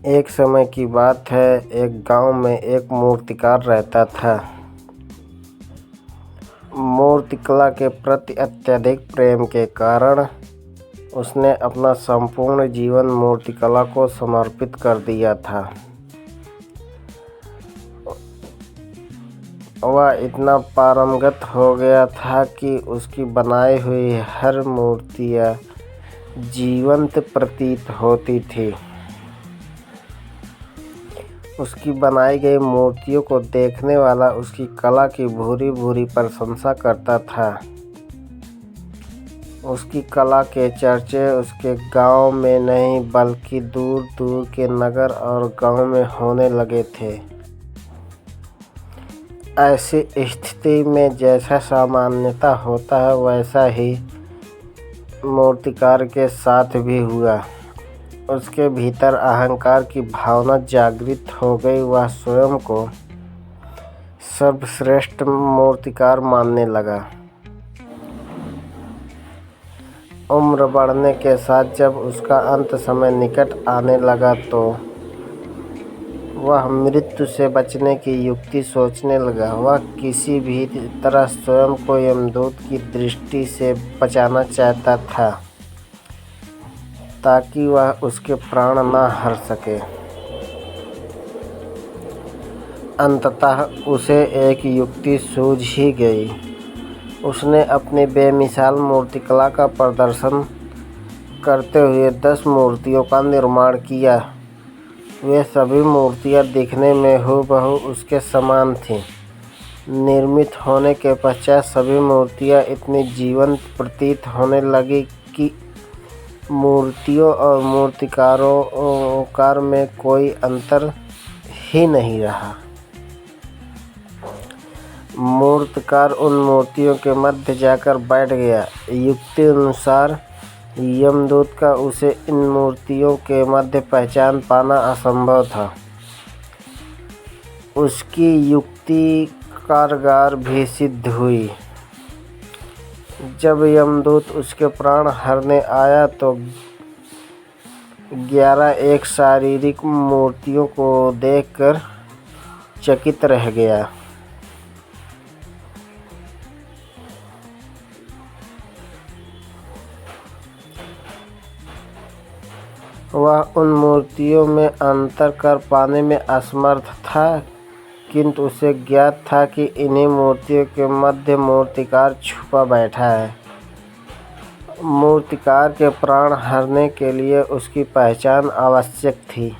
एक समय की बात है, एक गांव में एक मूर्तिकार रहता था। मूर्तिकला के प्रति अत्यधिक प्रेम के कारण उसने अपना संपूर्ण जीवन मूर्तिकला को समर्पित कर दिया था। वह इतना पारंगत हो गया था कि उसकी बनाई हुई हर मूर्तियाँ जीवंत प्रतीत होती थी। उसकी बनाई गई मूर्तियों को देखने वाला उसकी कला की भूरी भूरी प्रशंसा करता था। उसकी कला के चर्चे उसके गांव में नहीं बल्कि दूर दूर के नगर और गांव में होने लगे थे। ऐसी स्थिति में जैसा सामान्यता होता है वैसा ही मूर्तिकार के साथ भी हुआ। उसके भीतर अहंकार की भावना जागृत हो गई। वह स्वयं को सर्वश्रेष्ठ मूर्तिकार मानने लगा। उम्र बढ़ने के साथ जब उसका अंत समय निकट आने लगा तो वह मृत्यु से बचने की युक्ति सोचने लगा। वह किसी भी तरह स्वयं को यमदूत की दृष्टि से बचाना चाहता था ताकि वह उसके प्राण न हर सके। अंततः उसे एक युक्ति सूझ ही गई। उसने अपनी बेमिसाल मूर्तिकला का प्रदर्शन करते हुए 10 मूर्तियों का निर्माण किया। वे सभी मूर्तियां दिखने में हूबहू उसके समान थीं। निर्मित होने के पश्चात सभी मूर्तियां इतनी जीवंत प्रतीत होने लगी कि मूर्तियों और मूर्तिकार में कोई अंतर ही नहीं रहा। मूर्तिकार उन मूर्तियों के मध्य जाकर बैठ गया। युक्ति अनुसार यमदूत का उसे इन मूर्तियों के मध्य पहचान पाना असंभव था। उसकी युक्ति कारगर भी सिद्ध हुई। जब यमदूत उसके प्राण हरने आया तो 11 एक शारीरिक मूर्तियों को देखकर चकित रह गया। वह उन मूर्तियों में अंतर कर पाने में असमर्थ था, किंतु उसे ज्ञात था कि इन्हीं मूर्तियों के मध्य मूर्तिकार छुपा बैठा है। मूर्तिकार के प्राण हरने के लिए उसकी पहचान आवश्यक थी।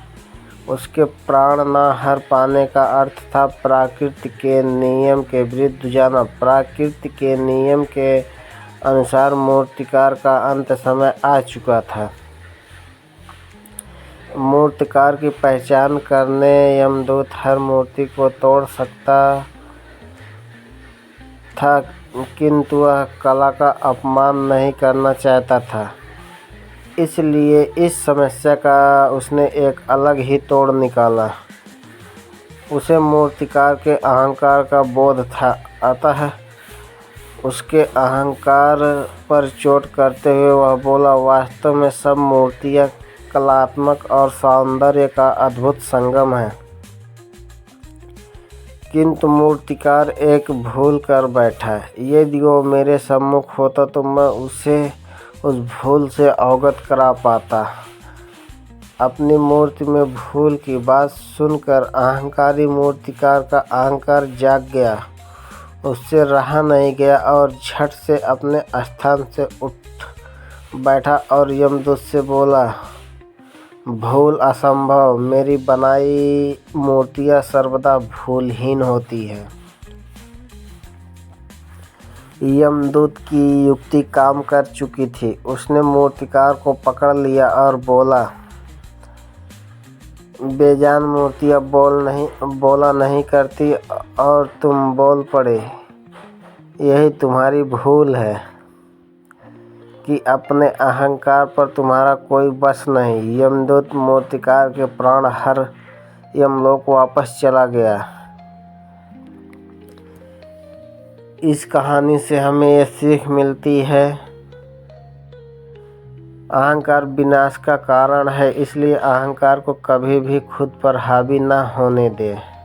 उसके प्राण न हर पाने का अर्थ था प्रकृति के नियम के विरुद्ध जाना। प्रकृति के नियम के अनुसार मूर्तिकार का अंत समय आ चुका था। मूर्तिकार की पहचान करने यमदूत हर मूर्ति को तोड़ सकता था, किंतु वह कला का अपमान नहीं करना चाहता था। इसलिए इस समस्या का उसने एक अलग ही तोड़ निकाला। उसे मूर्तिकार के अहंकार का बोध था, अतः उसके अहंकार पर चोट करते हुए वह बोला, वास्तव में सब मूर्तियाँ कलात्मक और सौंदर्य का अद्भुत संगम है, किंतु मूर्तिकार एक भूल कर बैठा है। यदि वो मेरे सम्मुख होता तो मैं उसे उस भूल से अवगत करा पाता। अपनी मूर्ति में भूल की बात सुनकर अहंकारी मूर्तिकार का अहंकार जाग गया। उससे रहा नहीं गया और झट से अपने स्थान से उठ बैठा और यमदूत से बोला, भूल असंभव। मेरी बनाई मूर्तियाँ सर्वदा भूलहीन होती है। यमदूत की युक्ति काम कर चुकी थी। उसने मूर्तिकार को पकड़ लिया और बोला, बेजान मूर्तियाँ बोला नहीं करती और तुम बोल पड़े। यही तुम्हारी भूल है कि अपने अहंकार पर तुम्हारा कोई बस नहीं। यमदूत मूर्तिकार के प्राण हर यमलोक वापस चला गया। इस कहानी से हमें ये सीख मिलती है अहंकार विनाश का कारण है, इसलिए अहंकार को कभी भी खुद पर हावी न होने दें।